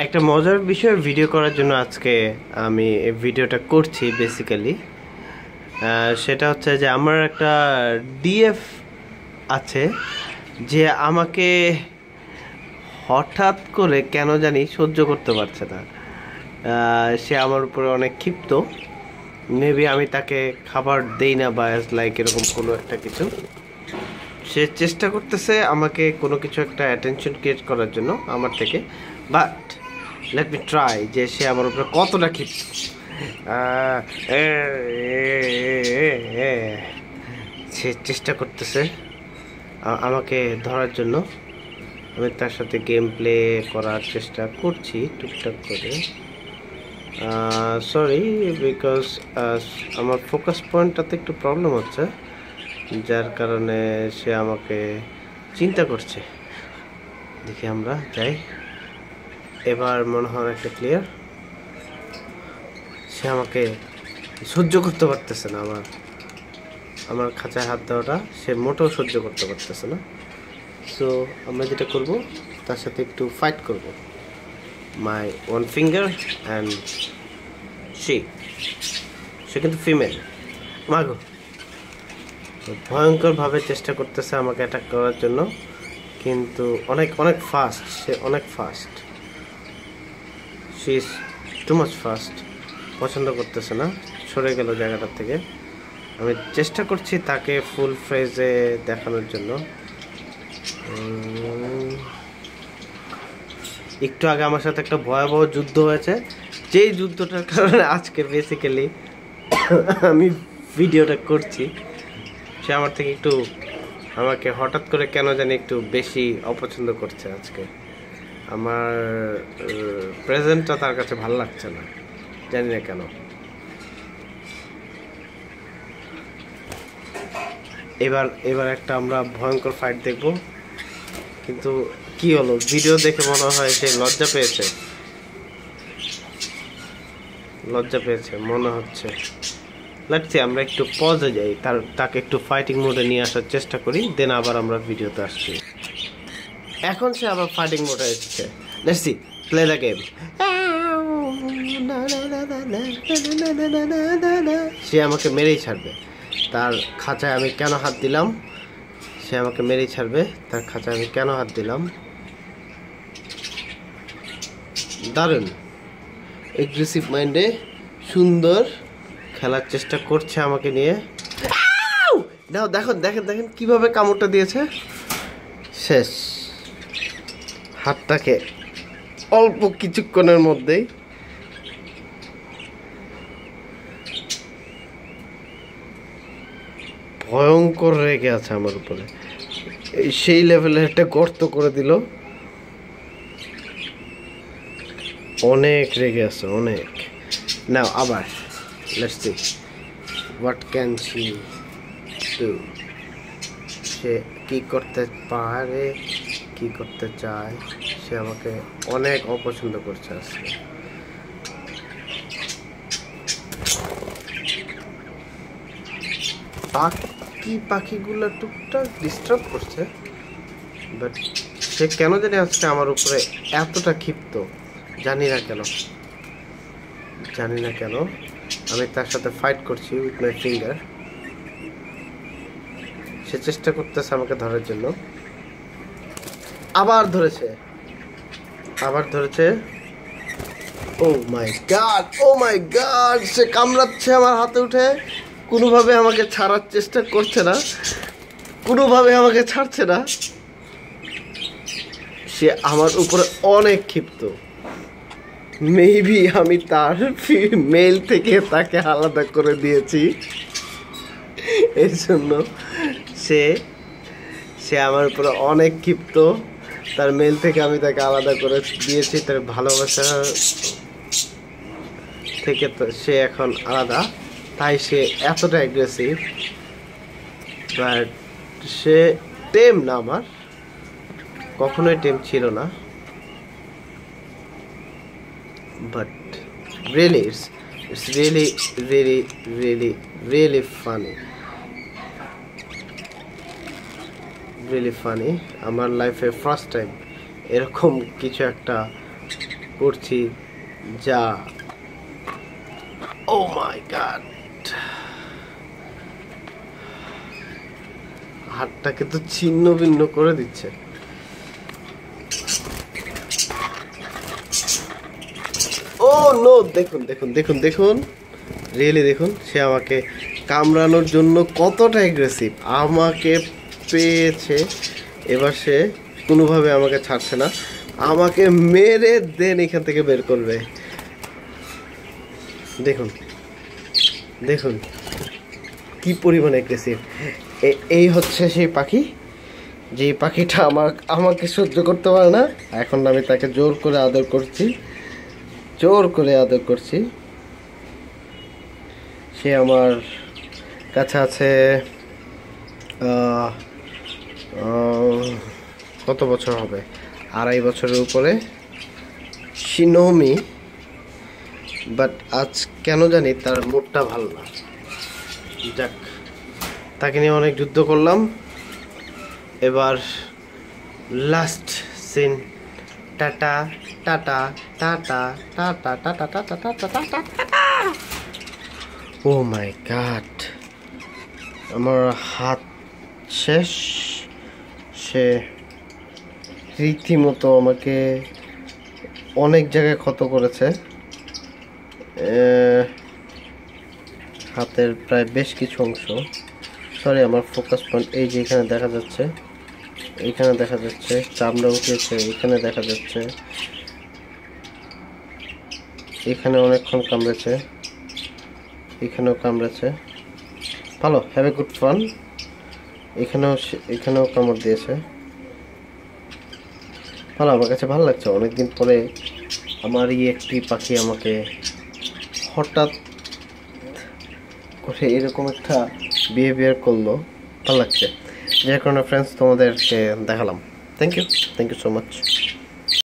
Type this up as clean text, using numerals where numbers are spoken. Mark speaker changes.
Speaker 1: একটা মজার বিষয় ভিডিও করার জন্য আজকে আমি এই ভিডিওটা করছি বেসিক্যালি। সেটা হচ্ছে যে আমার একটা ডিএফ আছে যে আমাকে হঠাৎ করে কেন জানি সহ্য করতে পারছে না। সে আমার উপরে অনেক ক্ষিপ্ত। মেবি আমি তাকে খাবার দেই না বা লাইক এরকম কোনো একটা কিছু। সে চেষ্টা করতেছে আমাকে কোনো কিছু একটা অ্যাটেনশন ক্রিয়েট করার জন্য আমার থেকে, বাট লেট মি ট্রাই যে সে আমার উপরে কতটা ক্ষিপ্ত। সে চেষ্টা করতেছে আমাকে ধরার জন্য। আমি তার সাথে গেম প্লে করার চেষ্টা করছি টুকটাক করে। সরি, বিকজ আমার ফোকাস পয়েন্টটাতে একটু প্রবলেম হচ্ছে, যার কারণে সে আমাকে চিন্তা করছে। দেখি আমরা যাই, এবার মনে হয় একটা ক্লিয়ার। সে আমাকে সহ্য করতে পারতেছে না, আমার খাঁচায় হাত দেওয়াটা সে মোটেও সহ্য করতে পারতেছে না। সো আমরা যেটা করব, তার সাথে একটু ফাইট করব। মাই ওয়ান ফিঙ্গার অ্যান্ড সে কিন্তু ফিমেল। মাগো, ভয়ঙ্করভাবে চেষ্টা করতেছে আমাকে অ্যাটাক করার জন্য, কিন্তু অনেক অনেক ফাস্ট। সে অনেক fast, she is too much fast. পছন্দ করতেছে না, সরে গেল জায়গাটার থেকে। আমি চেষ্টা করছি তাকে ফুল ফ্রেজে দেখানোর জন্য। একটু আগে আমার সাথে একটা ভয়াবহ যুদ্ধ হয়েছে, যেই যুদ্ধটার কারণে আজকে বেসিক্যালি আমি ভিডিওটা করছি। সে আমার থেকে একটু আমাকে হঠাৎ করে কেন জানি একটু বেশি অপছন্দ করছে আজকে। আমার প্রেজেন্টটা তার কাছে ভালো লাগছে না, জানি না কেন। এবার একটা আমরা ভয়ঙ্কর ফাইট দেখব, কিন্তু কি হলো, ভিডিও দেখে মনে হয় সে লজ্জা পেয়েছে মনে হচ্ছে। লাগছে আমরা একটু পজে যাই, তাকে একটু ফাইটিং মোডে নিয়ে আসার চেষ্টা করি, দেন আবার আমরা ভিডিওতে আসছি। এখন সে আবার ফাইটিং মোডে এসেছে। Let's see, play the game. সে আমাকে মেরেই ছাড়বে। তার খাঁচায় আমি কেন হাত দিলাম? সে আমাকে মেরেই ছাড়বে। তার খাঁচায় আমি কেন হাত দিলাম? দারুণ এগ্রেসিভ মাইন্ডে সুন্দর খেলার চেষ্টা করছে আমাকে নিয়ে। নাও দেখেন কিভাবে কামড়টা দিয়েছে। শেষ, হাতটাকে অল্প কিছুক্ষণের মধ্যেই। ভয়ঙ্কর রেগে আছে আমার উপরে, সেই লেভেলের একটা গর্ত করে দিল। অনেক রেগে আছে, অনেক। নাও আবার let's see what can she do. সে কি করতে পারে, কি করতে চায়। সে আমাকে অনেক অপছন্দ করছে আজকে। পাখিগুলো টুকটাক ডিস্টার্ব করছে, বাট সে কেন জানি আজকে আমার উপরে এতটা ক্ষিপ্ত, জানি না কেন। আমি তার সাথে ফাইট করছি উইথ মাই ফিঙ্গার। সে চেষ্টা করতেছে আমাকে ধরার জন্য। আবার ধরেছে। ও মাই গড, সে কামড়াচ্ছে আমার হাতে উঠে। কোনোভাবে আমাকে ছাড়ার চেষ্টা করছে না, কোনোভাবে আমাকে ছাড়ছে না। সে আমার উপরে অনেক ক্ষিপ্ত। মেবি আমি তার মেল থেকে তাকে আলাদা করে দিয়েছি, এর জন্য সে আমার উপরে অনেক ক্ষিপ্ত। তার মেল থেকে আমি তাকে আলাদা করে দিয়েছি, তার ভালোবাসা থেকে সে এখন আলাদা, তাই সে এতটা অ্যাগ্রেসিভ। বাট সে টেম না, আমার কখনোই টেম ছিল না। But really it's really funny. আমার লাইফে ফার্স্ট টাইম এরকম কিছু একটা করছি যা ও মাই গড, হাতটাকে তো ছিন্ন ভিন্ন করে দিচ্ছে। ও নো, দেখুন দেখুন দেখুন দেখুন, রিয়েলি দেখুন, সে আমাকে কামড়ানোর জন্য কতটা অ্যাগ্রেসিভ। আমাকে পেয়েছে, এবার সে কোনোভাবে আমাকে ছাড়ছে না, আমাকে মেরে দেন এখান থেকে বের করবে। দেখুন দেখুন কি পরিমাণ অ্যাগ্রেসিভ। এই হচ্ছে সেই পাখি, যেই পাখিটা আমাকে সহ্য করতে পারে না। এখন আমি তাকে জোর করে আদর করছি, জোর করে আদর করছি। সে আমার কাছে আছে কত বছর হবে, 2.5 বছরের উপরে। শিনোমি, বাট আজ কেন জানি তার মুডটা ভালো না। যাক, তাকে নিয়ে অনেক যুদ্ধ করলাম। এবার last scene, tata tata tata tata tata tata tata tata. Oh my god, আমার হাত শেষ। সে রীতিমতো আমাকে অনেক জায়গায় ক্ষত করেছে, হাতের প্রায় বেশ কিছু অংশ। সরি, আমার ফোকাস পয়েন্ট এই যে এখানে দেখা যাচ্ছে, এইখানে দেখা যাচ্ছে, চামড়া উঠেছে, এখানে দেখা যাচ্ছে, এখানে অনেকক্ষণ কামড়েছে, এখানেও কামড়েছে। ভালো, হ্যাভ এ গুড ফান। এখানেও কামড় দিয়েছে। ভালো, আমার কাছে ভালো লাগছে। অনেকদিন পরে আমার একটি পাখি আমাকে হঠাৎ করে এরকম একটা বিহেভিয়ার করলো, ভালো লাগছে। যার কারণে ফ্রেন্ডস তোমাদেরকে দেখালাম। Thank you so much.